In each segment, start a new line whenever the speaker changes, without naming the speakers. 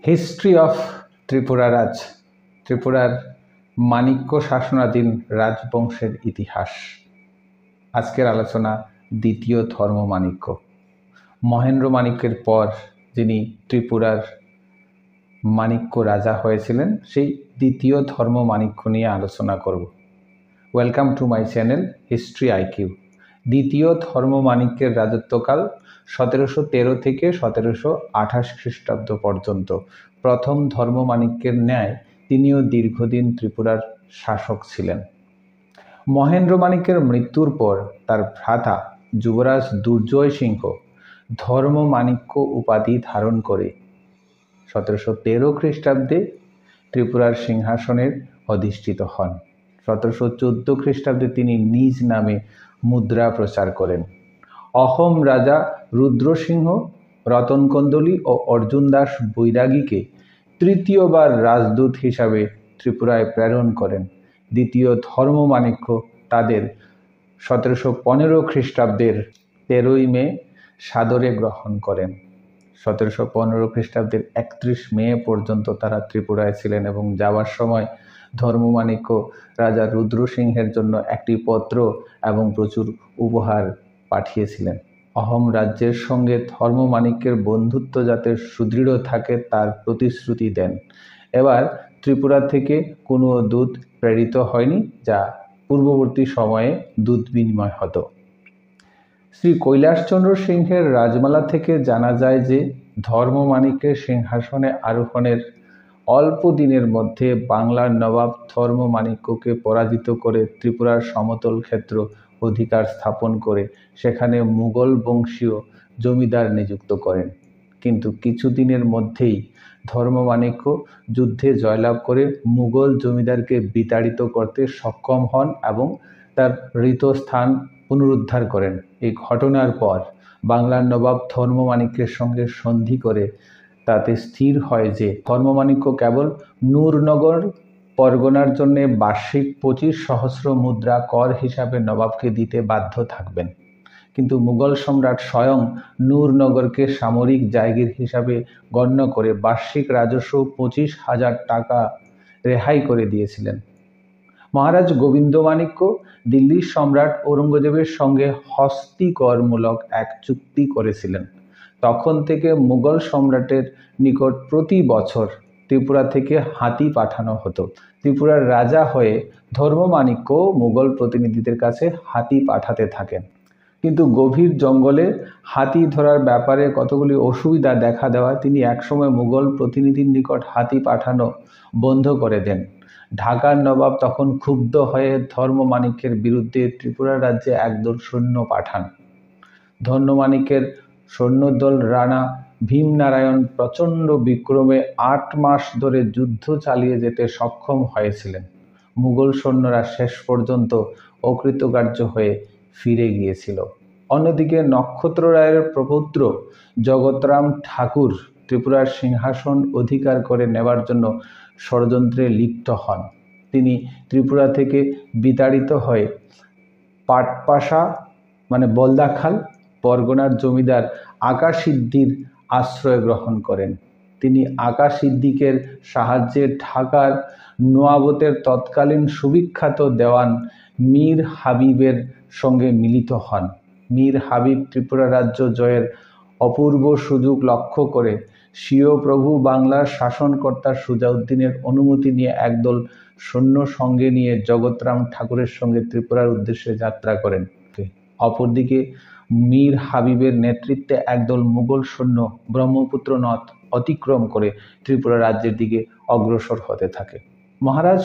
History of Tripura রাজ, ত্রিপুরার মাণিক্য শাসনাধীন রাজবংশের ইতিহাস। আজকের আলোচনা দ্বিতীয় ধর্মমাণিক্য। মহেন্দ্র মাণিক্যের পর যিনি ত্রিপুরার মাণিক্য রাজা হয়েছিলেন, সেই দ্বিতীয় ধর্মমাণিক্য নিয়ে আলোচনা করব। Welcome to my channel history IQ. দ্বিতীয় ধর্মমাণিক্যের রাজত্বকাল 1713 থেকে 1728 খ্রিস্টাব্দ পর্যন্ত। প্রথম ধর্মমাণিক্যের ন্যায় তিনিও দীর্ঘদিন ত্রিপুরার শাসক ছিলেন। মহেন্দ্র মাণিক্যের মৃত্যুর পর তার ভ্রাতা যুবরাজ দুর্জয় সিংহ ধর্মমাণিক্য উপাধি ধারণ করে 1713 খ্রিস্টাব্দে ত্রিপুরার সিংহাসনের অধিষ্ঠিত হন। 1714 খ্রিস্টাব্দে তিনি নিজ নামে মুদ্রা প্রচার করেন। অহোম রাজা রুদ্রসিংহ রতনকন্দলী ও অর্জুন দাস বৈরাগীকে তৃতীয়বার রাজদূত হিসাবে ত্রিপুরায় প্রেরণ করেন। দ্বিতীয় ধর্মমাণিক্য তাদের 1715 খ্রিস্টাব্দের 13ই মে সাদরে গ্রহণ করেন। 1715 খ্রিস্টাব্দের 31 মে পর্যন্ত তারা ত্রিপুরায় ছিলেন এবং যাওয়ার সময় ধর্মমাণিক্য রাজা রুদ্রসিংহের জন্য একটি পত্র এবং প্রচুর উপহার পাঠিয়েছিলেন। অহোম রাজ্যের সঙ্গে ধর্মমাণিক্যের বন্ধুত্ব যাতে সুদৃঢ় থাকে তার প্রতিশ্রুতি দেন। এবার ত্রিপুরা থেকে কোনো দূত প্রেরিত হয়নি, যা পূর্ববর্তী সময়ে দূত বিনিময় হতো। শ্রী কৈলাসচন্দ্র সিংহের রাজমালা থেকে জানা যায় যে ধর্মমাণিক্যের সিংহাসনে আরোহণের অল্প দিনের মধ্যে বাংলার নবাব ধর্মমাণিক্যকে পরাজিত করে ত্রিপুরার সমতল ক্ষেত্র অধিকার স্থাপন করে সেখানে মুঘল বংশীয় জমিদার নিযুক্ত করেন। কিন্তু কিছুদিনের মধ্যেই ধর্মমাণিক্য যুদ্ধে জয়লাভ করে মুঘল জমিদারকে বিতাড়িত করতে সক্ষম হন এবং তার ঋত স্থান পুনরুদ্ধার করেন। এই ঘটনার পর বাংলার নবাব ধর্মমাণিক্যের সঙ্গে সন্ধি করে তাতে স্থির হয় যে ধর্মমাণিক্য কেবল নূরনগর পরগনার জন্য বার্ষিক 25,000 মুদ্রা কর হিসাবে নবাবকে দিতে বাধ্য থাকবেন। কিন্তু মুঘল সম্রাট স্বয়ং নূরনগরকে সামরিক জায়গির হিসাবে গণ্য করে বার্ষিক রাজস্ব 25,000 টাকা রেহাই করে দিয়েছিলেন। মহারাজ গোবিন্দমাণিক্য দিল্লির সম্রাট ঔরঙ্গজেবের সঙ্গে হস্তিকরমূলক এক চুক্তি করেছিলেন। তখন থেকে মুঘল সম্রাটের নিকট প্রতি বছর ত্রিপুরা থেকে হাতি পাঠানো হতো। ত্রিপুরার রাজা হয়ে ধর্মমাণিক্য মুঘল প্রতিনিধিদের কাছে হাতি পাঠাতে থাকেন। কিন্তু গভীর জঙ্গলে হাতি ধরার ব্যাপারে কতগুলি অসুবিধা দেখা দেওয়ায় তিনি একসময় মুঘল প্রতিনিধির নিকট হাতি পাঠানো বন্ধ করে দেন। ঢাকার নবাব তখন ক্ষুব্ধ হয়ে ধর্মমাণিক্যের বিরুদ্ধে ত্রিপুরা রাজ্যে একদল সৈন্য পাঠান। ধর্মমাণিক্যের সৈন্যদল রানা ভীমনারায়ণ প্রচণ্ড বিক্রমে 8 মাস ধরে যুদ্ধ চালিয়ে যেতে সক্ষম হয়েছিলেন। মুঘল সৈন্যরা শেষ পর্যন্ত অকৃতকার্য হয়ে ফিরে গিয়েছিল। অন্যদিকে নক্ষত্র রায়ের প্রপৌত্র জগৎরাম ঠাকুর ত্রিপুরার সিংহাসন অধিকার করে নেবার জন্য ষড়যন্ত্রে লিপ্ত হন। তিনি ত্রিপুরা থেকে বিতাড়িত হয়ে পাটপাশা বলদাখাল পরগনার জমিদার আকা সিদ্দির আশ্রয় গ্রহণ করেন। তিনি আকা সিদ্দিকের সাহায্যে ঢাকার নোয়াবতের তৎকালীন সুবিখ্যাত দেওয়ান মীর হাবিবের সঙ্গে মিলিত হন। মীর হাবিব ত্রিপুরা রাজ্য জয়ের অপূর্ব সুযোগ লক্ষ্য করে স্বীয় প্রভু বাংলার শাসনকর্তা সুজাউদ্দিনের অনুমতি নিয়ে একদল সৈন্য সঙ্গে নিয়ে জগৎরাম ঠাকুরের সঙ্গে ত্রিপুরার উদ্দেশ্যে যাত্রা করেন। অপরদিকে মীর হাবিবের নেতৃত্বে একদল মুঘল সৈন্য ব্রহ্মপুত্র নদ অতিক্রম করে ত্রিপুরা রাজ্যের দিকে অগ্রসর হতে থাকে। মহারাজ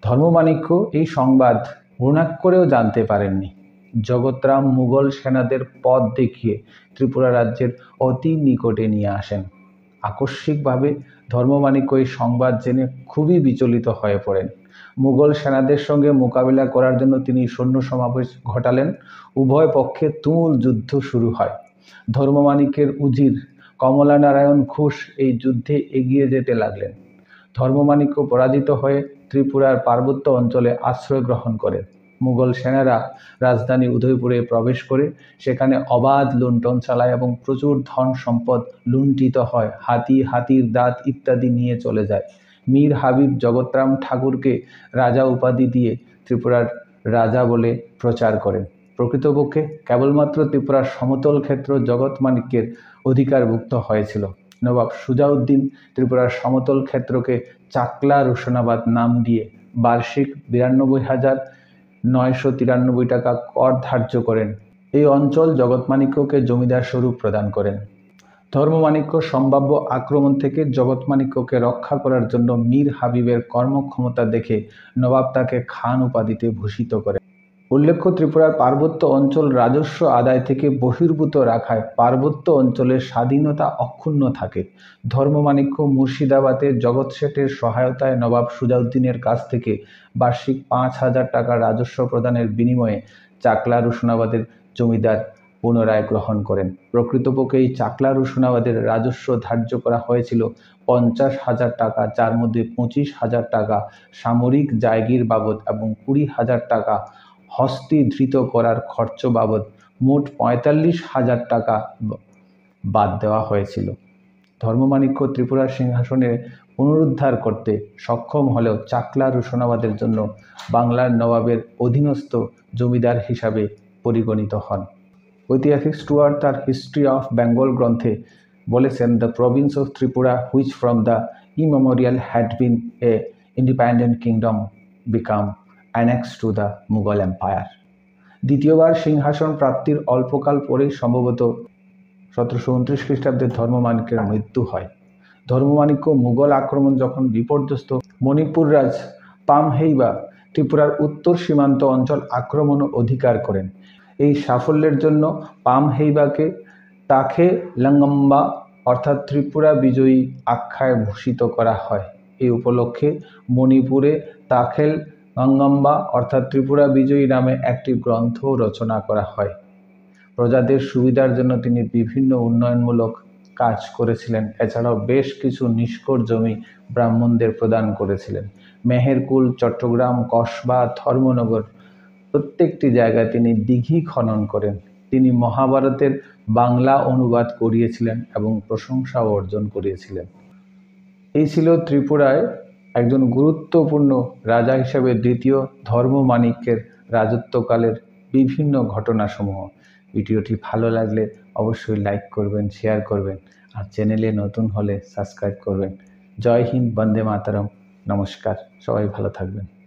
ধর্মমাণিক্য এই সংবাদ ভ্রূণাক্ষরেও জানতে পারেননি। জগৎরাম মুঘল সেনাদের পথ দেখিয়ে ত্রিপুরা রাজ্যের অতি নিকটে নিয়ে আসেন। আকস্মিকভাবে ধর্মমাণিক্য এই সংবাদ জেনে খুবই বিচলিত হয়ে পড়েন। মুঘল সেনাদের সঙ্গে মোকাবিলা করার জন্য তিনি সৈন্য সমাবেশ ঘটালেন। উভয় পক্ষে তুমুল যুদ্ধ শুরু হয়। ধর্মমাণিক্যের উজির কমলানারায়ণ ঘোষ এই যুদ্ধে এগিয়ে যেতে লাগলেন। ধর্মমাণিক্য পরাজিত হয়ে ত্রিপুরার পার্বত্য অঞ্চলে আশ্রয় গ্রহণ করেন। মুঘল সেনারা রাজধানী উদয়পুরে প্রবেশ করে সেখানে অবাধ লুণ্ঠন চালায় এবং প্রচুর ধন সম্পদ লুণ্ঠিত হয়, হাতির দাঁত ইত্যাদি নিয়ে চলে যায়। মীর হাবিব জগৎরাম ঠাকুরকে রাজা উপাধি দিয়ে ত্রিপুরার রাজা বলে প্রচার করেন। প্রকৃতপক্ষে কেবলমাত্র ত্রিপুরার সমতল ক্ষেত্র জগৎমাণিক্যের অধিকারভুক্ত হয়েছিল। নবাব সুজাউদ্দিন ত্রিপুরার সমতল ক্ষেত্রকে চাকলা রোশনাবাদ নাম দিয়ে বার্ষিক 92,993 টাকা কর ধার্য করেন। এই অঞ্চল জগৎমাণিক্যকে জমিদার স্বরূপ প্রদান করেন। ধর্মমাণিক্য সম্ভাব্য আক্রমণ থেকে জগৎমাণিক্যকে রক্ষা করার জন্য মীর হাবিবের কর্মক্ষমতা দেখে নবাব তাকে খান উপাধিতে ভূষিত করেন। উল্লেখ্য, ত্রিপুরার পার্বত্য অঞ্চল রাজস্ব আদায় থেকে বহির্ভূত রাখায় পার্বত্য অঞ্চলের স্বাধীনতা অক্ষুণ্ণ থাকে। ধর্মমাণিক্য মুর্শিদাবাদে জগৎ শেঠের সহায়তায় নবাব সুজাউদ্দিনের কাছ থেকে বার্ষিক 5,000 টাকা রাজস্ব প্রদানের বিনিময়ে চাকলা রোশনাবাদের জমিদার পুনরায় গ্রহণ করেন। প্রকৃতপক্ষে এই চাকলা রোশনাবাদের রাজস্ব ধার্য করা হয়েছিল 50,000 টাকা, যার মধ্যে 25,000 টাকা সামরিক জায়গির বাবদ এবং 20,000 টাকা হস্তি ধৃত করার খরচ বাবদ মোট 45,000 টাকা বাদ দেওয়া হয়েছিল। ধর্মমাণিক্য ত্রিপুরার সিংহাসনে পুনরুদ্ধার করতে সক্ষম হলেও চাকলা রোশনাবাদের জন্য বাংলার নবাবের অধীনস্থ জমিদার হিসাবে পরিগণিত হন। ঐতিহাসিক স্টুয়ার্ট তার হিস্ট্রি অফ বেঙ্গল গ্রন্থে বলেছেন, the province of Tripura which from the immemorial had been a independent kingdom become annexed to the Mughal empire. দ্বিতীয়বার সিংহাসন প্রাপ্তির অল্পকাল পরেই সম্ভবত 1729 খ্রিস্টাব্দে ধর্মমাণিক্যের মৃত্যু হয়। ধর্মমাণিক্য মুঘল আক্রমণ যখন বিপর্যস্ত, মণিপুর রাজ পামহেইবা ত্রিপুরার উত্তর সীমান্ত অঞ্চল আক্রমণ ও অধিকার করেন। এই সাফল্যের জন্য পামহেইবাকে তাখে লঙ্গম্বা অর্থাৎ ত্রিপুরা বিজয়ী আখ্যায় ভূষিত করা হয়। এই উপলক্ষে মণিপুরে তাখেল লঙ্গম্বা অর্থাৎ ত্রিপুরা বিজয়ী নামে একটি গ্রন্থ রচনা করা হয়। প্রজাদের সুবিধার জন্য তিনি বিভিন্ন উন্নয়নমূলক কাজ করেছিলেন। এছাড়াও বেশ কিছু নিষ্কর জমি ব্রাহ্মণদের প্রদান করেছিলেন। মেহেরকুল, চট্টগ্রাম, কসবা, ধর্মনগর প্রত্যেকটি জায়গায় তিনি দিঘি খনন করেন। তিনি মহাভারতের বাংলা অনুবাদ করিয়েছিলেন এবং প্রশংসা অর্জন করিয়েছিলেন। এই ছিল ত্রিপুরায় একজন গুরুত্বপূর্ণ রাজা হিসেবে দ্বিতীয় ধর্মমাণিক্যের রাজত্বকালের বিভিন্ন ঘটনাসমূহ। ভিডিওটি ভালো লাগলে অবশ্যই লাইক করবেন, শেয়ার করবেন, আর চ্যানেলে নতুন হলে সাবস্ক্রাইব করবেন। জয় হিন্দ, বন্দে মাতরম, নমস্কার, সবাই ভালো থাকবেন।